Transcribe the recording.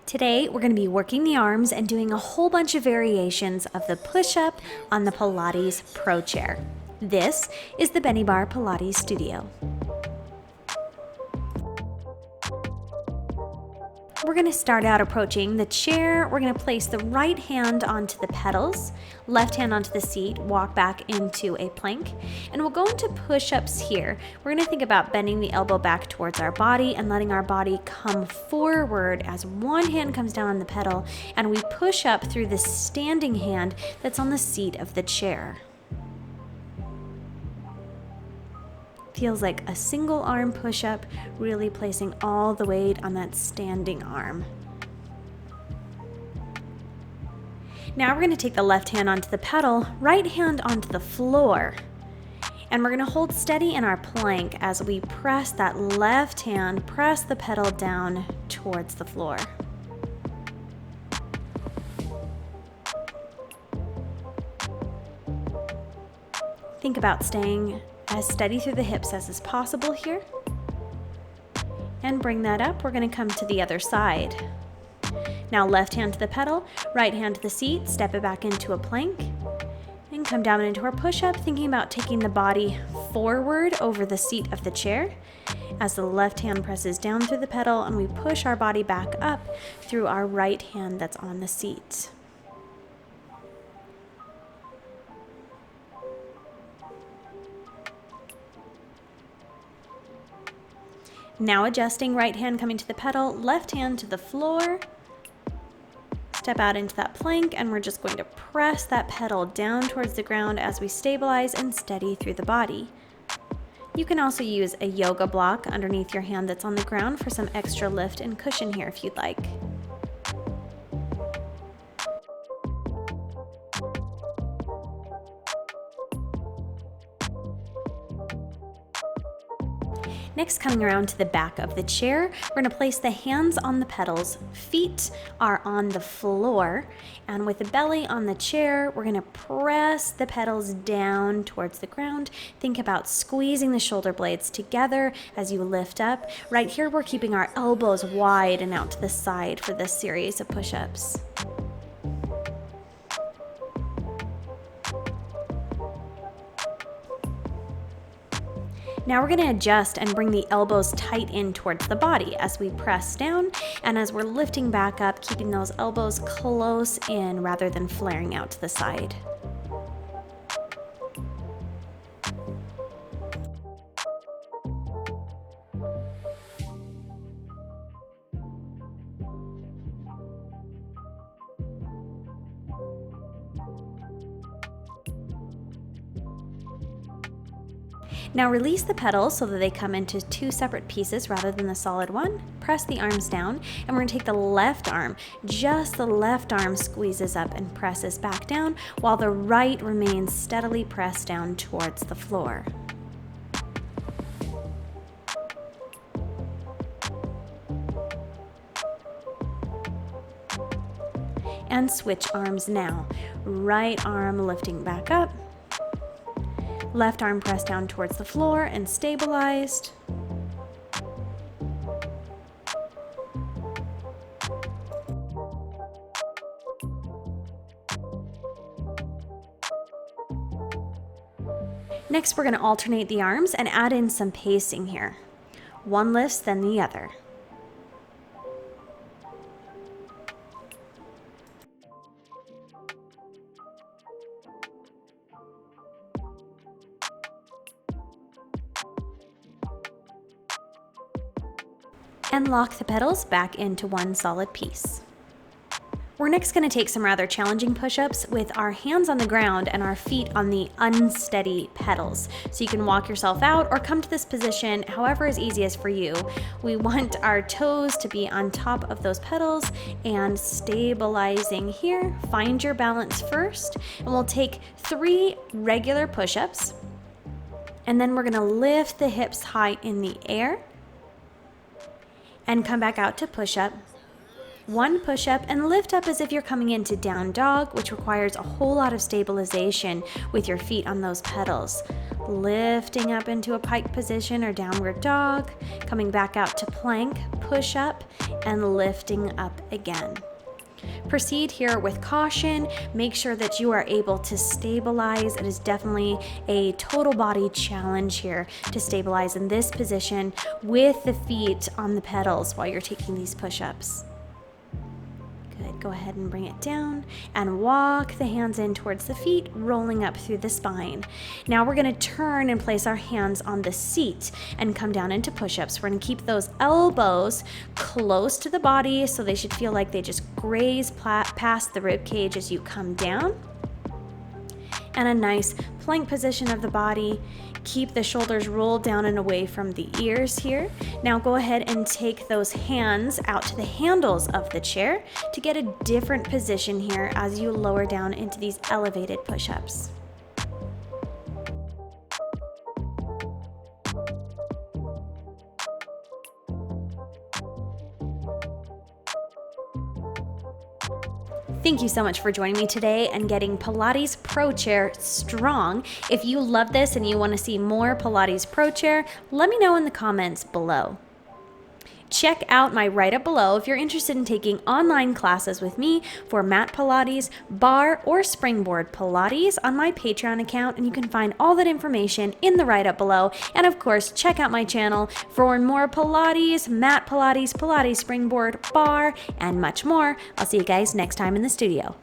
Today, we're going to be working the arms and doing a whole bunch of variations of the push-up on the Pilates Pro Chair. This is the Benniebarre Pilates Studio. We're going to start out approaching the chair. We're going to place the right hand onto the pedals, left hand onto the seat, walk back into a plank, and we'll go into push-ups here. We're going to think about bending the elbow back towards our body and letting our body come forward as one hand comes down on the pedal, and we push up through the standing hand that's on the seat of the chair. Feels like a single arm push-up, really placing all the weight on that standing arm. Now we're going to take the left hand onto the pedal, right hand onto the floor. And we're going to hold steady in our plank as we press that left hand, press the pedal down towards the floor. Think about staying as steady through the hips as is possible here. And bring that up. We're going to come to the other side. Now left hand to the pedal, right hand to the seat, step it back into a plank, and come down into our push-up, thinking about taking the body forward over the seat of the chair as the left hand presses down through the pedal and we push our body back up through our right hand that's on the seat. Now adjusting, right hand coming to the pedal, left hand to the floor. Step out into that plank, and we're just going to press that pedal down towards the ground as we stabilize and steady through the body. You can also use a yoga block underneath your hand that's on the ground for some extra lift and cushion here if you'd like. Next, coming around to the back of the chair, we're going to place the hands on the pedals, feet are on the floor, and with the belly on the chair, we're going to press the pedals down towards the ground. Think about squeezing the shoulder blades together as you lift up. Right here, we're keeping our elbows wide and out to the side for this series of push-ups. Now we're going to adjust and bring the elbows tight in towards the body as we press down, and as we're lifting back up, keeping those elbows close in rather than flaring out to the side. Now release the pedals so that they come into two separate pieces rather than the solid one. Press the arms down, and we're going to take the left arm. Just the left arm squeezes up and presses back down, while the right remains steadily pressed down towards the floor. And switch arms now. Right arm lifting back up. Left arm pressed down towards the floor and stabilized. Next, we're going to alternate the arms and add in some pacing here. One lifts, then the other. And lock the pedals back into one solid piece. We're next going to take some rather challenging push-ups with our hands on the ground and our feet on the unsteady pedals. So you can walk yourself out or come to this position however is easiest for you. We want our toes to be on top of those pedals and stabilizing here. Find your balance first, and we'll take 3 regular push-ups, and then we're going to lift the hips high in the air and come back out to push up, One push-up and lift up as if you're coming into down dog, which requires a whole lot of stabilization with your feet on those pedals. Lifting up into a pike position or downward dog, coming back out to plank, push up, and lifting up again. Proceed here with caution. Make sure that you are able to stabilize. It is definitely a total body challenge here to stabilize in this position with the feet on the pedals while you're taking these push-ups. Good, go ahead and bring it down and walk the hands in towards the feet, rolling up through the spine. Now we're gonna turn and place our hands on the seat and come down into push-ups. We're gonna keep those elbows close to the body so they should feel like they just graze past the rib cage as you come down. And a nice plank position of the body. Keep the shoulders rolled down and away from the ears here. Now go ahead and take those hands out to the handles of the chair to get a different position here as you lower down into these elevated push-ups. Thank you so much for joining me today and getting Pilates Pro Chair strong. If you love this and you want to see more Pilates Pro Chair, let me know in the comments below. Check out my write-up below if you're interested in taking online classes with me for Mat Pilates, Barre, or Springboard Pilates on my Patreon account, and you can find all that information in the write-up below. And of course, check out my channel for more Pilates, Mat Pilates, Pilates Springboard, Barre, and much more. I'll see you guys next time in the studio.